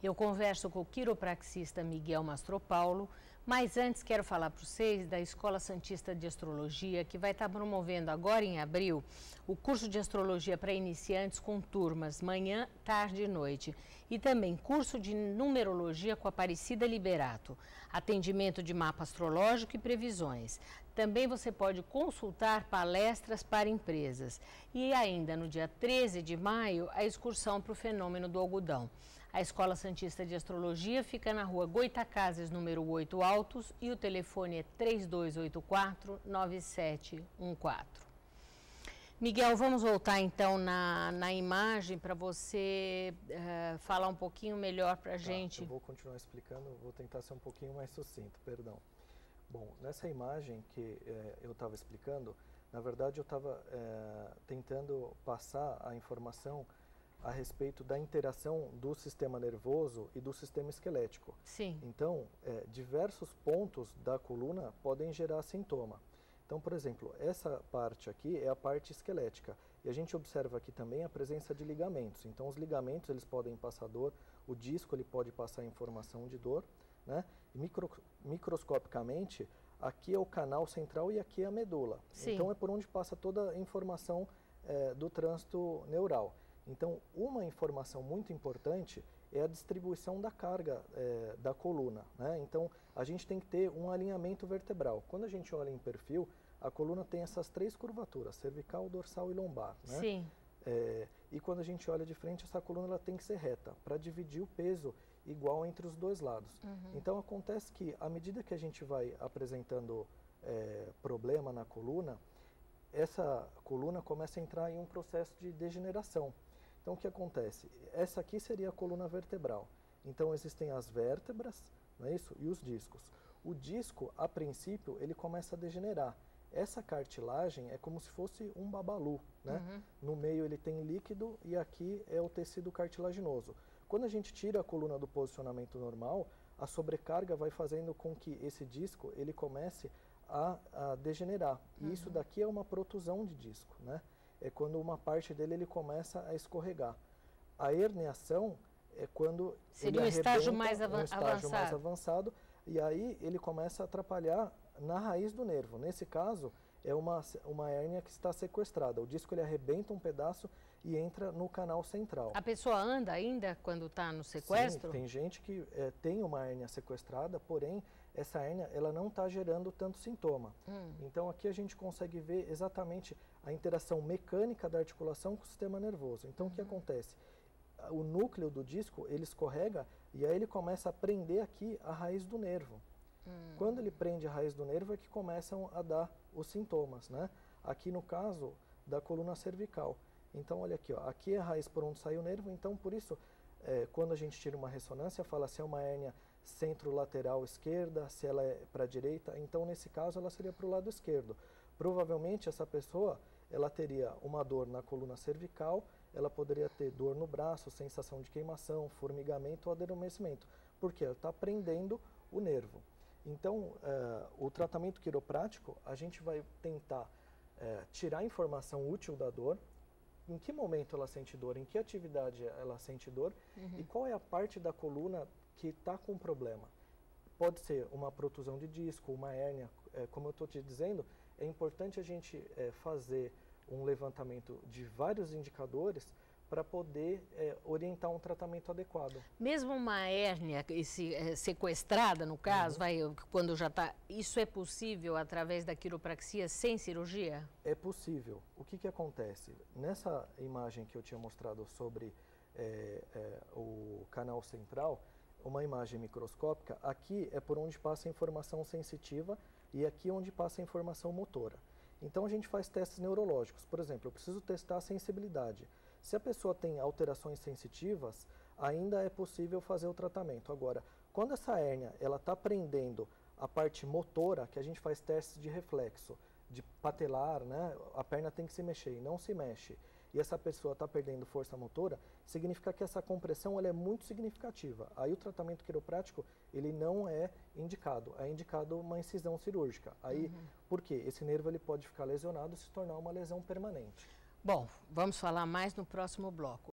Eu converso com o quiropraxista Miguel Mastropaulo, mas antes quero falar para vocês da Escola Santista de Astrologia, que vai estar promovendo agora em abril o curso de astrologia para iniciantes com turmas manhã, tarde e noite. E também curso de numerologia com Aparecida Liberato, atendimento de mapa astrológico e previsões. Também você pode consultar palestras para empresas. E ainda no dia 13 de maio, a excursão para o fenômeno do algodão. A Escola Santista de Astrologia fica na rua Goitacazes, número 8 Altos, e o telefone é 3284-9714. Miguel, vamos voltar então na imagem para você falar um pouquinho melhor para a gente. Eu vou continuar explicando, vou tentar ser um pouquinho mais sucinto, perdão. Bom, nessa imagem que eu estava explicando, na verdade eu estava tentando passar a informação a respeito da interação do sistema nervoso e do sistema esquelético. Sim. Então, diversos pontos da coluna podem gerar sintoma. Então, por exemplo, essa parte aqui é a parte esquelética. E a gente observa aqui também a presença de ligamentos. Então, os ligamentos eles podem passar dor, o disco ele pode passar informação de dor, né? E microscopicamente, aqui é o canal central e aqui é a medula. Sim. Então, é por onde passa toda a informação do trânsito neural. Então, uma informação muito importante é a distribuição da carga da coluna, né? Então, a gente tem que ter um alinhamento vertebral. Quando a gente olha em perfil, a coluna tem essas três curvaturas, cervical, dorsal e lombar, né? Sim. E quando a gente olha de frente, essa coluna ela tem que ser reta, para dividir o peso igual entre os dois lados. Uhum. Então, acontece que, à medida que a gente vai apresentando problema na coluna, essa coluna começa a entrar em um processo de degeneração. Então, o que acontece? Essa aqui seria a coluna vertebral. Então, existem as vértebras, não é isso? E os discos. O disco, a princípio, ele começa a degenerar. Essa cartilagem é como se fosse um babalu, né? Uhum. No meio ele tem líquido e aqui é o tecido cartilaginoso. Quando a gente tira a coluna do posicionamento normal, a sobrecarga vai fazendo com que esse disco ele comece a degenerar. E isso daqui é uma protusão de disco, né? É quando uma parte dele ele começa a escorregar. A herniação é quando seria ele um estágio mais avançado. avançado, e aí ele começa a atrapalhar na raiz do nervo. Nesse caso, é uma hérnia que está sequestrada. O disco ele arrebenta um pedaço e entra no canal central. A pessoa anda ainda quando está no sequestro? Sim, tem gente que tem uma hérnia sequestrada, porém essa hérnia ela não está gerando tanto sintoma. Então aqui a gente consegue ver exatamente a interação mecânica da articulação com o sistema nervoso. Então o que acontece? O núcleo do disco ele escorrega e aí ele começa a prender aqui a raiz do nervo. Quando ele prende a raiz do nervo é que começam a dar os sintomas, né? Aqui no caso da coluna cervical. Então olha aqui, ó, aqui é a raiz por onde sai o nervo, então por isso quando a gente tira uma ressonância fala se é uma hérnia centro-lateral esquerda, se ela é para a direita, então nesse caso ela seria para o lado esquerdo. Provavelmente essa pessoa ela teria uma dor na coluna cervical, ela poderia ter dor no braço, sensação de queimação, formigamento ou adormecimento, porque ela está prendendo o nervo. Então, o tratamento quiroprático, a gente vai tentar tirar a informação útil da dor, em que momento ela sente dor, em que atividade ela sente dor e qual é a parte da coluna que está com problema. Pode ser uma protusão de disco, uma hérnia, como eu estou te dizendo, é importante a gente fazer um levantamento de vários indicadores para poder orientar um tratamento adequado. Mesmo uma hérnia sequestrada, no caso, quando já está, isso é possível através da quiropraxia sem cirurgia? É possível. O que acontece? Nessa imagem que eu tinha mostrado sobre o canal central, uma imagem microscópica, aqui é por onde passa a informação sensitiva e aqui é onde passa a informação motora. Então a gente faz testes neurológicos. Por exemplo, eu preciso testar a sensibilidade. Se a pessoa tem alterações sensitivas, ainda é possível fazer o tratamento. Agora, quando essa hérnia está prendendo a parte motora, que a gente faz testes de reflexo, de patelar, né? A perna tem que se mexer e não se mexe, e essa pessoa está perdendo força motora, significa que essa compressão ela é muito significativa. Aí o tratamento quiroprático ele não é indicado uma incisão cirúrgica. Aí, por quê? Esse nervo ele pode ficar lesionado e se tornar uma lesão permanente. Bom, vamos falar mais no próximo bloco.